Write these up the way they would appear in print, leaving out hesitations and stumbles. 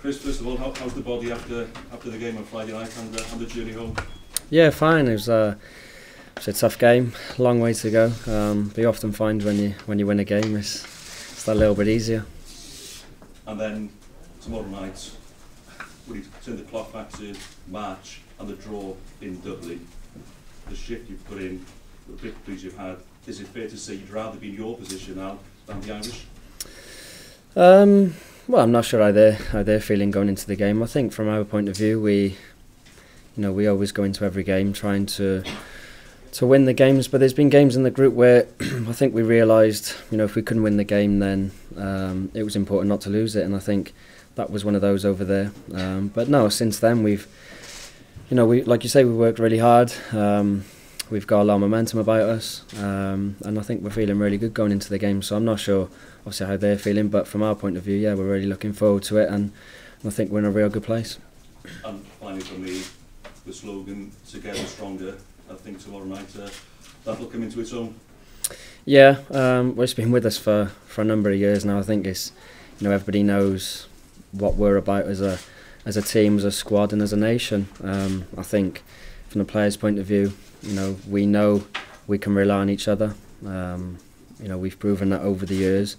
Chris, first of all, how's the body after the game on Friday night and the journey home? Yeah, fine. It was a tough game, long way to go. But you often find when you win a game, it's that little bit easier. And then tomorrow night, we turn the clock back to March and the draw in Dublin. The shift you've put in, the victories you've had, is it fair to say you'd rather be in your position now than the Irish? Well, I'm not sure how they're feeling going into the game. I think from our point of view, we always go into every game trying to win the games. But there's been games in the group where I think we realised, if we couldn't win the game, then it was important not to lose it. And I think that was one of those over there. But no, since then we like you say, we worked really hard. We've got a lot of momentum about us, and I think we're feeling really good going into the game. So I'm not sure, obviously, how they're feeling, but from our point of view, yeah, we're really looking forward to it, and I think we're in a real good place. And finally, for me, the slogan "Together Stronger." I think tomorrow night that'll come into its own. Yeah, well, it's been with us for a number of years now. I think it's everybody knows what we're about as a team, as a squad, and as a nation. I think from the players' point of view, we know we can rely on each other. We've proven that over the years,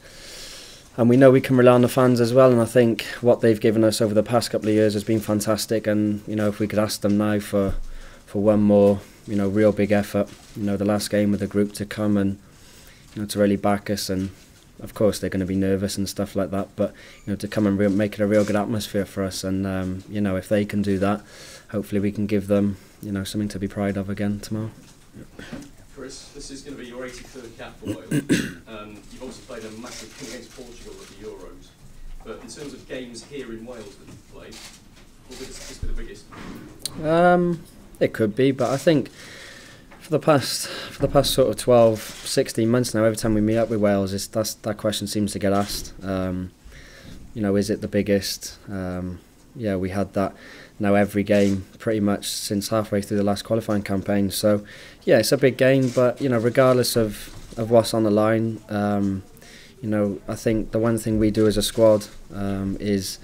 and we know we can rely on the fans as well. And I think what they've given us over the past couple of years has been fantastic. And if we could ask them now for one more, real big effort, the last game with the group, to come and to really back us. And of course they're going to be nervous and stuff like that, but to come and make it a real good atmosphere for us. And if they can do that, hopefully we can give them something to be proud of again tomorrow. Chris, this is going to be your 83rd cap for Wales. You've also played a massive game against Portugal at the Euros, but in terms of games here in Wales that you've played, will this be the biggest? It could be, but I think for the past sort of 12, 16 months now, every time we meet up with Wales, that question seems to get asked. Is it the biggest? Yeah, we had that now every game pretty much since halfway through the last qualifying campaign. So yeah, it's a big game, but regardless of what's on the line, I think the one thing we do as a squad is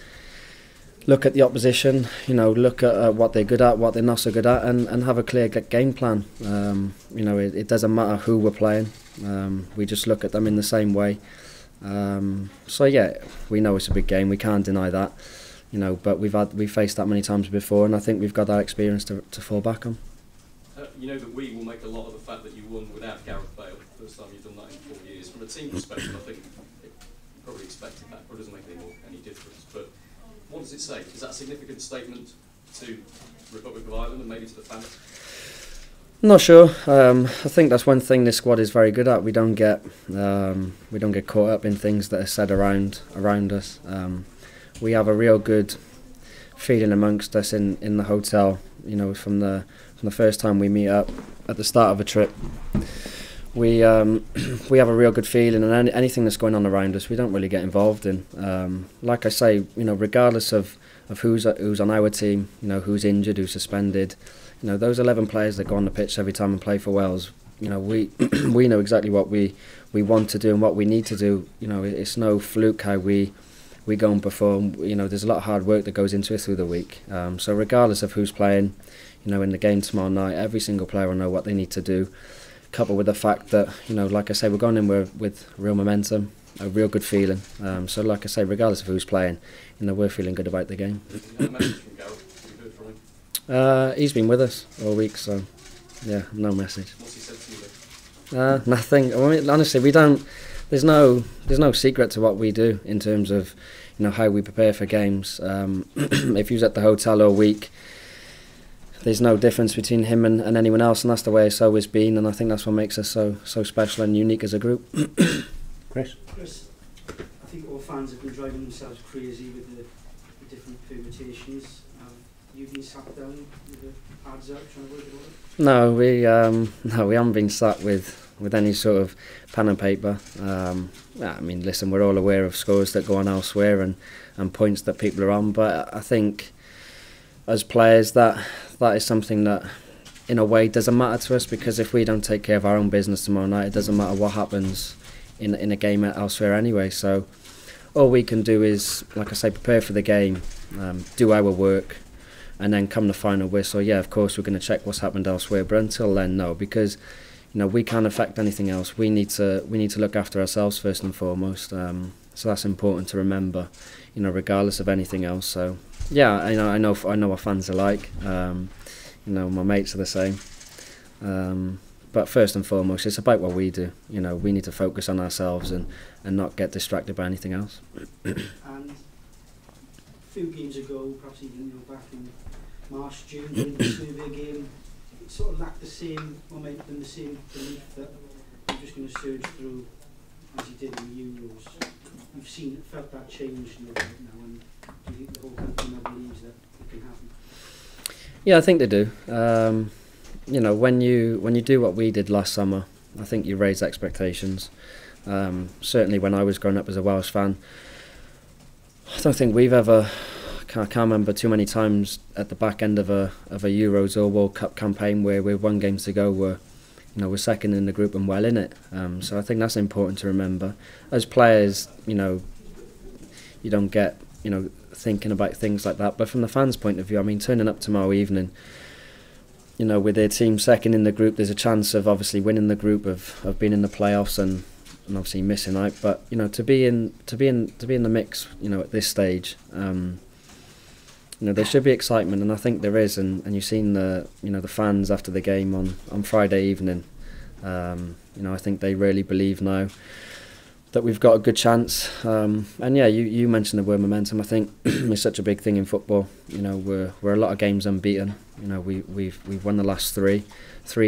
look at the opposition, look at what they're good at, what they're not so good at, and have a clear game plan. It doesn't matter who we're playing. We just look at them in the same way. So yeah, we know it's a big game. We can't deny that. But we've faced that many times before, and I think we've got that experience to fall back on. That we will make a lot of the fact that you won without Gareth Bale. First time you've done that in 4 years. From a team perspective, I think you probably expected that. It doesn't make any difference. But what does it say? Is that a significant statement to the Republic of Ireland and maybe to the fans? I'm not sure. I think that's one thing this squad is very good at. We don't get caught up in things that are said around us. We have a real good feeling amongst us in the hotel. From the first time we meet up at the start of a trip, we have a real good feeling, and anything that's going on around us, we don't really get involved in. Like I say, regardless of who's on our team, who's injured, who's suspended, those 11 players that go on the pitch every time and play for Wales, we know exactly what we want to do and what we need to do. It's no fluke how we go and perform. There's a lot of hard work that goes into it through the week. So regardless of who's playing, in the game tomorrow night, every single player will know what they need to do. Coupled with the fact that, like I say, we're going in with real momentum, a real good feeling. So like I say, regardless of who's playing, we're feeling good about the game. He's been with us all week, so yeah, no message. What's he said to you then? Nothing. I mean, honestly, we don't. There's no secret to what we do in terms of how we prepare for games. If he was at the hotel all week, there's no difference between him and anyone else, and that's the way it's always been. And I think that's what makes us so special and unique as a group. Chris, I think all fans have been driving themselves crazy with the different permutations. You been sat down with the pads out trying to work it out? No, we haven't been sat with any sort of pen and paper. I mean, listen, we're all aware of scores that go on elsewhere and points that people are on, but I think as players that is something that in a way doesn't matter to us, because if we don't take care of our own business tomorrow night, it doesn't matter what happens in a game elsewhere anyway. So all we can do is, like I say, prepare for the game, do our work, and then come the final whistle, yeah, of course we're going to check what's happened elsewhere, but until then, no, because we can't affect anything else. We need to look after ourselves first and foremost. So that's important to remember, regardless of anything else. So yeah, I know what fans are like. My mates are the same. But first and foremost, it's about what we do. We need to focus on ourselves and not get distracted by anything else. And a few games ago, perhaps even back in March, June, in the survey game, it sort of lacked the same momentum, the same belief that you're just going to surge through as you did in the Euros. You've felt that change now, and do you think the whole country now believes that it can happen? Yeah, I think they do. When you do what we did last summer, I think you raise expectations. Certainly when I was growing up as a Welsh fan, I don't think we've ever, I can't remember too many times at the back end of a Euros or World Cup campaign where we're 1 game to go, we're second in the group and well in it. So I think that's important to remember. As players, you don't get, thinking about things like that. But from the fans' point of view, I mean, turning up tomorrow evening, with their team second in the group, there's a chance of obviously winning the group, of being in the playoffs and obviously missing out. But to be in the mix, at this stage, there should be excitement, and I think there is. And you've seen the fans after the game on Friday evening. I think they really believe now that we've got a good chance. And yeah, you mentioned the word momentum. I think it's such a big thing in football. We're a lot of games unbeaten. We've won the last three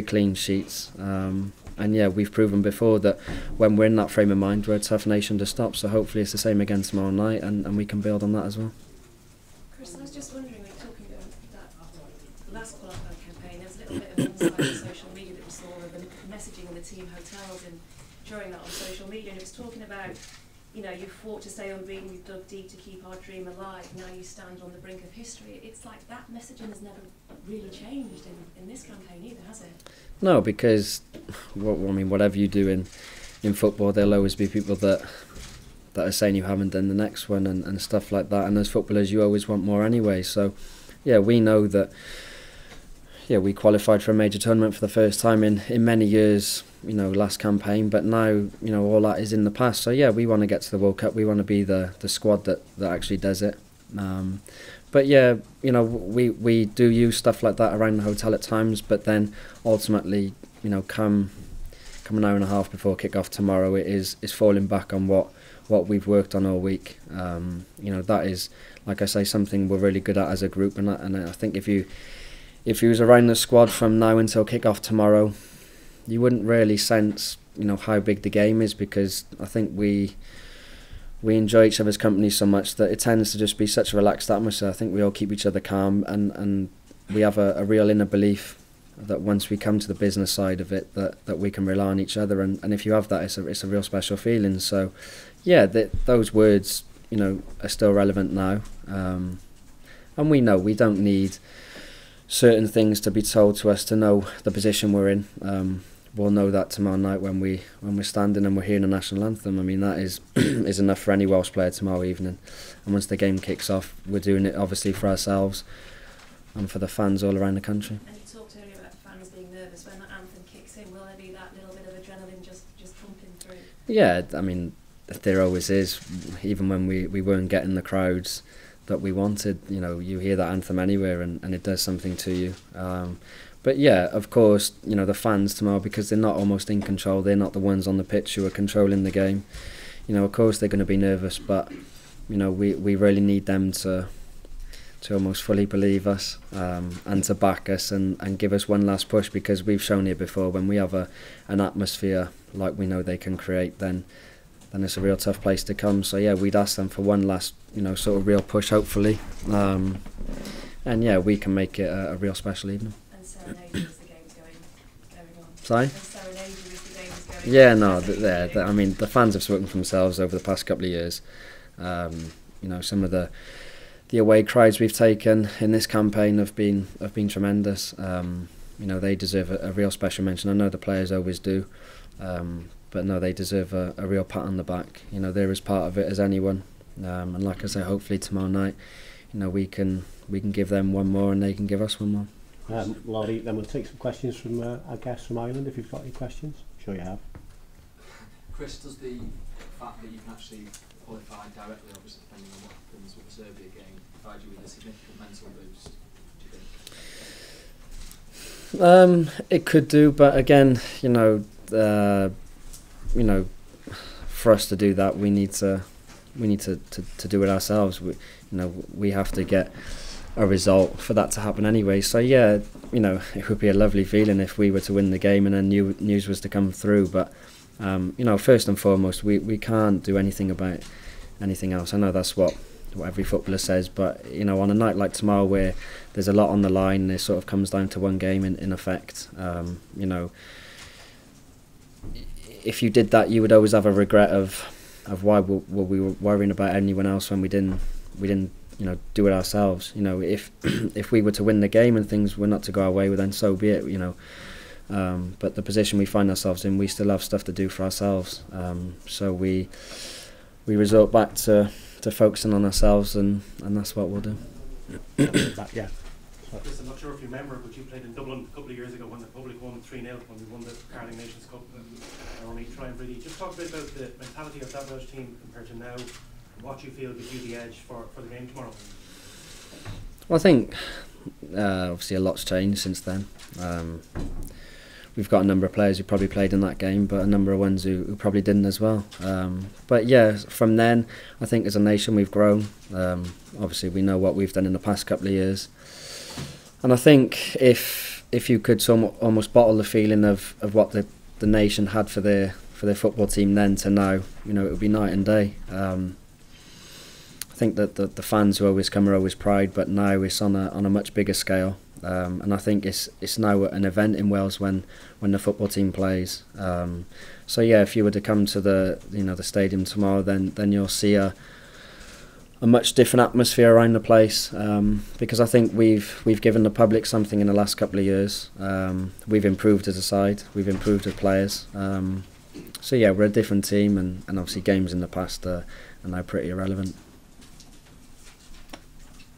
clean sheets. And yeah, we've proven before that when we're in that frame of mind, we're a tough nation to stop. So hopefully it's the same again tomorrow night, and we can build on that as well. Chris, I was just wondering, we're talking about that last qualifying campaign, there was a little bit of insight on social media that we saw of the messaging in the team hotels and during that on social media, and it was talking about, you fought to stay unbeaten, you've dug deep to keep our dream alive, now you stand on the brink of history. It's like that messaging has never really changed in this campaign either, has it? No, because whatever you do in football, there'll always be people that are saying you haven't done the next one and stuff like that, and as footballers you always want more anyway. So yeah, we know that we qualified for a major tournament for the first time in many years, last campaign, but now all that is in the past. So yeah, we want to get to the World Cup, we want to be the squad that actually does it. But yeah, we do use stuff like that around the hotel at times, but then ultimately, come an hour and a half before kick-off tomorrow, it is falling back on what we've worked on all week. That is, like I say, something we're really good at as a group, and I think if you was around the squad from now until kick-off tomorrow, you wouldn't really sense how big the game is, because I think we enjoy each other's company so much that it tends to just be such a relaxed atmosphere. I think we all keep each other calm, and we have a real inner belief that once we come to the business side of it, that we can rely on each other, and if you have that, it's a real special feeling. So yeah, those words are still relevant now, and we know we don't need certain things to be told to us to know the position we're in. We'll know that tomorrow night when we're standing and we're hearing the national anthem. I mean, that is is enough for any Welsh player tomorrow evening. And once the game kicks off, we're doing it obviously for ourselves and for the fans all around the country. And you talked earlier about fans being nervous when that anthem kicks in. Will there be that little bit of adrenaline just pumping through? Yeah, I mean, there always is. Even when we weren't getting the crowds that we wanted, you hear that anthem anywhere, and it does something to you. But yeah, of course, the fans tomorrow, because they're not almost in control, they're not the ones on the pitch who are controlling the game. Of course they're going to be nervous, but we really need them to almost fully believe us, and to back us and give us one last push, because we've shown it before. When we have an atmosphere like we know they can create, then it's a real tough place to come. So yeah, we'd ask them for one last sort of real push, hopefully, and yeah, we can make it a real special evening. And serenade as the game's going on. Sorry? And serenade as the game's going yeah, on. no, I mean, the fans have spoken for themselves over the past couple of years. Some of the away crowds we've taken in this campaign have been tremendous. They deserve a real special mention. I know the players always do, but no, they deserve a real pat on the back. They're as part of it as anyone. And like I say, hopefully tomorrow night, we can give them one more and they can give us one more. Laurie, then we'll take some questions from our guests from Ireland, if you've got any questions. I'm sure you have. Chris, does the fact that you can actually qualify directly, obviously depending on what happens with the Serbia game, provide you with a significant mental boost, do you think? It could do, but again, for us to do that, we need to do it ourselves. We have to get a result for that to happen anyway. So yeah, it would be a lovely feeling if we were to win the game and then news was to come through. But first and foremost, we can't do anything about anything else. I know that's what every footballer says, but on a night like tomorrow where there's a lot on the line, it sort of comes down to one game in effect. If you did that, you would always have a regret of why we were worrying about anyone else when we didn't do it ourselves. If we were to win the game and things were not to go our way, well, then so be it. But the position we find ourselves in, we still have stuff to do for ourselves. So we resort back to focusing on ourselves, and that's what we'll do. Yeah. Chris, I'm not sure if you remember, but you played in Dublin a couple of years ago when the public won 3-0 when we won the Carling Nations Cup. Only try and really just talk a bit about the mentality of that Welsh team compared to now, and what you feel gives you the edge for the game tomorrow. Well, I think obviously a lot's changed since then. We've got a number of players who probably played in that game, but a number of ones who probably didn't as well. But yeah, from then, I think as a nation we've grown. Obviously we know what we've done in the past couple of years. And I think if you could almost bottle the feeling of what the nation had for their football team then to now, it would be night and day. I think that the fans who always come are always proud, but now it's on a much bigger scale. And I think it's now an event in Wales when the football team plays. So yeah, if you were to come to the stadium tomorrow, then you'll see a much different atmosphere around the place, because I think we've given the public something in the last couple of years. We've improved as a side, we've improved as players. So yeah, we're a different team, and obviously games in the past are now pretty irrelevant.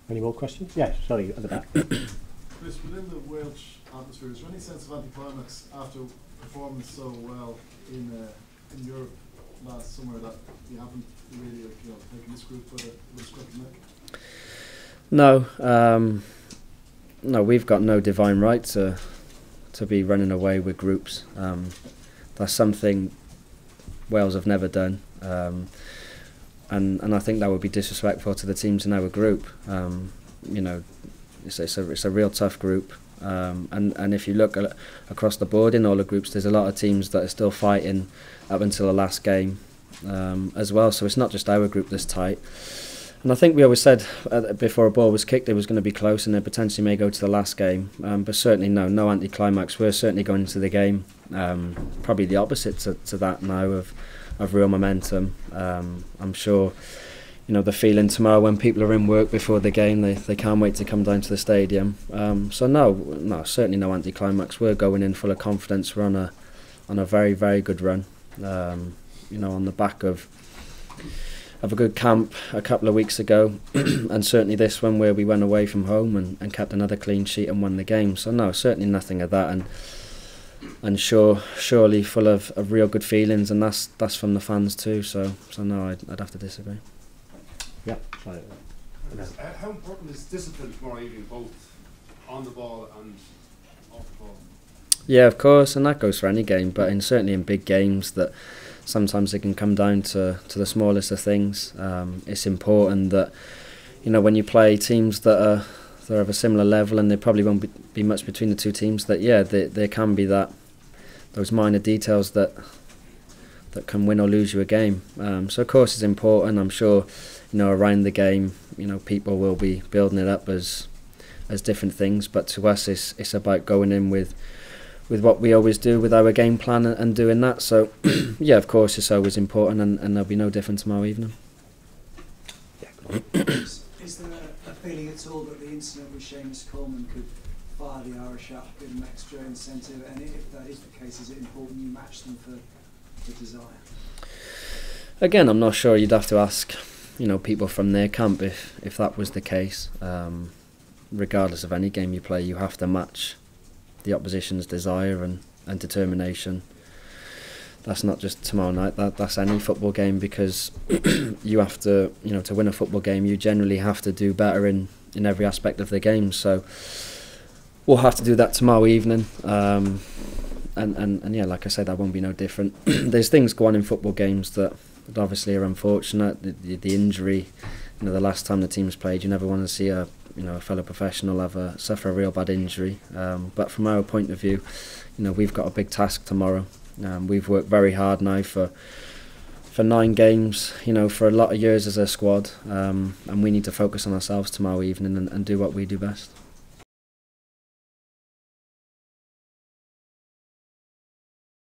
Any more questions? Yes, sorry, at the back. Chris, within the Welsh atmosphere, is there any sense of anticlimax after performing so well in Europe last summer that you haven't really taken this group with a scruff neck? No, no, we've got no divine right to be running away with groups. That's something Wales have never done, and I think that would be disrespectful to the teams in our group. It's a real tough group, and if you look across the board in all the groups, there's a lot of teams that are still fighting up until the last game as well. So it's not just our group that's tight. And I think we always said before a ball was kicked it was going to be close and it potentially may go to the last game, but certainly no anticlimax. We're certainly going into the game probably the opposite to that now of real momentum. I'm sure the feeling tomorrow when people are in work before the game, they can't wait to come down to the stadium. So no, certainly no anticlimax. We're going in full of confidence. We're on a very, very good run. On the back of a good camp a couple of weeks ago, and certainly this one where we went away from home and kept another clean sheet and won the game. So no, certainly nothing of that, and surely full of real good feelings, and that's from the fans too. So no, I'd have to disagree. Yeah. Sorry. How important is discipline tomorrow evening, both on the ball and off the ball? Yeah, of course, and that goes for any game, but certainly in big games that sometimes it can come down to the smallest of things. It's important that when you play teams that are of a similar level, and there probably won't be much between the two teams, that there can be those minor details that can win or lose you a game. So of course it's important. I'm sure around the game people will be building it up as different things, but to us it's about going in with what we always do with our game plan and doing that. So yeah, of course it's always important, and there'll be no different tomorrow evening. Is there a feeling at all that the incident with Seamus Coleman could fire the Irish up, give them extra incentive, and if that is the case, is it important you match them for desire? Again, I'm not sure. You'd have to ask people from their camp, if that was the case. Regardless of any game you play, you have to match the opposition's desire and determination. That's not just tomorrow night, that's any football game, because you have to, to win a football game, you generally have to do better in every aspect of the game. So we'll have to do that tomorrow evening. And yeah, like I said, that won't be no different. There's things go on in football games that obviously are unfortunate. The injury, the last time the team's played, you never want to see a fellow professional suffer a real bad injury. But from our point of view, we've got a big task tomorrow. We've worked very hard now for 9 games, for a lot of years as a squad, and we need to focus on ourselves tomorrow evening and do what we do best.